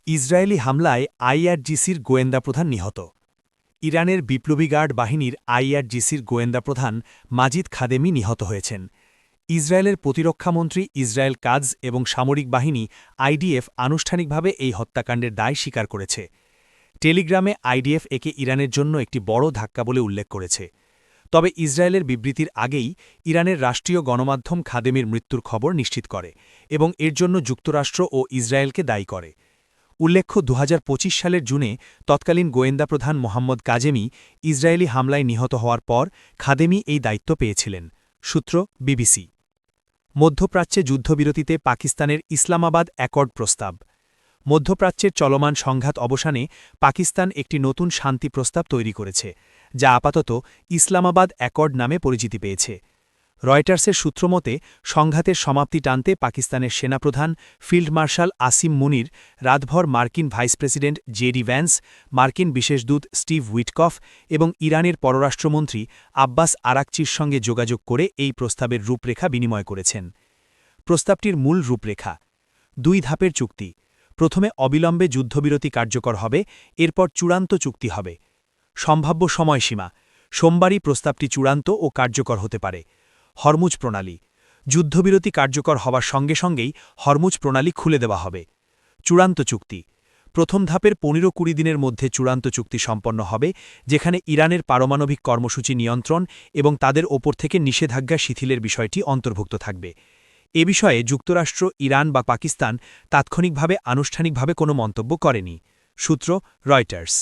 Israeli হামলায় আইআরজিসির গোয়েন্দা প্রধান নিহত। ইরানের বিপ্লবী গার্ড বাহিনীর আইআরজিসির গোয়েন্দা প্রধান মাজিদ খাদেমি নিহত হয়েছেন। ইসরায়েলের প্রতিরক্ষামন্ত্রী ইসরায়েল কাদস এবং সামরিক বাহিনী আইডিএফ আনুষ্ঠানিকভাবে এই হত্যাকাণ্ডের দায় স্বীকার করেছে। টেলিগ্রামে আইডিএফ একে ইরানের জন্য একটি বড় ধাক্কা বলে উল্লেখ করেছে। তবে ইসরায়েলের বিবৃতির আগেই ইরানের রাষ্ট্রীয় গণমাধ্যম খাদেমির মৃত্যুর খবর নিশ্চিত করে এবং এর জন্য যুক্তরাষ্ট্র ও ইসরায়েলকে দায়ী করে। উল্লেখ্য ২০২৫ সালের জুনে তৎকালীন গোয়েন্দা প্রধান মোহাম্মদ কাজেমি ইসরায়েলি হামলায় নিহত হওয়ার পর খাদেমি এই দায়িত্ব পেয়েছিলেন। সূত্র বিবিসি। মধ্যপ্রাচ্যে যুদ্ধবিরতিতে পাকিস্তানের ইসলামাবাদ অ্যাকর্ড প্রস্তাব। মধ্যপ্রাচ্যের চলমান সংঘাত অবসানে পাকিস্তান একটি নতুন শান্তি প্রস্তাব তৈরি করেছে, যা আপাতত ইসলামাবাদ অ্যাকর্ড নামে পরিচিতি পেয়েছে। রয়টার্সের সূত্রমতে সংঘাতের সমাপ্তি টানতে পাকিস্তানের সেনাপ্রধান ফিল্ড মার্শাল আসিম মুনির রাতভর মার্কিন ভাইস প্রেসিডেন্ট জেডি ভ্যান্স, মার্কিন বিশেষ দূত স্টিভ উইটকফ এবং ইরানের পররাষ্ট্রমন্ত্রী আব্বাস আরাকচির সঙ্গে যোগাযোগ করে এই প্রস্তাবের রূপরেখা বিনিময় করেছেন। প্রস্তাবটির মূল রূপরেখা: ২ ধাপের চুক্তি। প্রথমে অবিলম্বে যুদ্ধবিরতি কার্যকর হবে, এরপর চূড়ান্ত চুক্তি হবে। সম্ভাব্য সময়সীমা: সোমবারই প্রস্তাবটি চূড়ান্ত ও কার্যকর হতে পারে। হরমুজ প্রণালী: যুদ্ধবিরতি কার্যকর হওয়ার সঙ্গে সঙ্গেই হরমুজ প্রণালী খুলে দেওয়া হবে। চূড়ান্ত চুক্তি: প্রথম ধাপের ১৫-২০ দিনের মধ্যে চূড়ান্ত চুক্তি সম্পন্ন হবে, যেখানে ইরানের পারমাণবিক কর্মসূচি নিয়ন্ত্রণ এবং তাদের ওপর থেকে নিষেধাজ্ঞা শিথিলের বিষয়টি অন্তর্ভুক্ত থাকবে। এ বিষয়ে যুক্তরাষ্ট্র, ইরান বা পাকিস্তান তাৎক্ষণিকভাবে আনুষ্ঠানিকভাবে কোনো মন্তব্য করেনি। সূত্র রয়টার্স।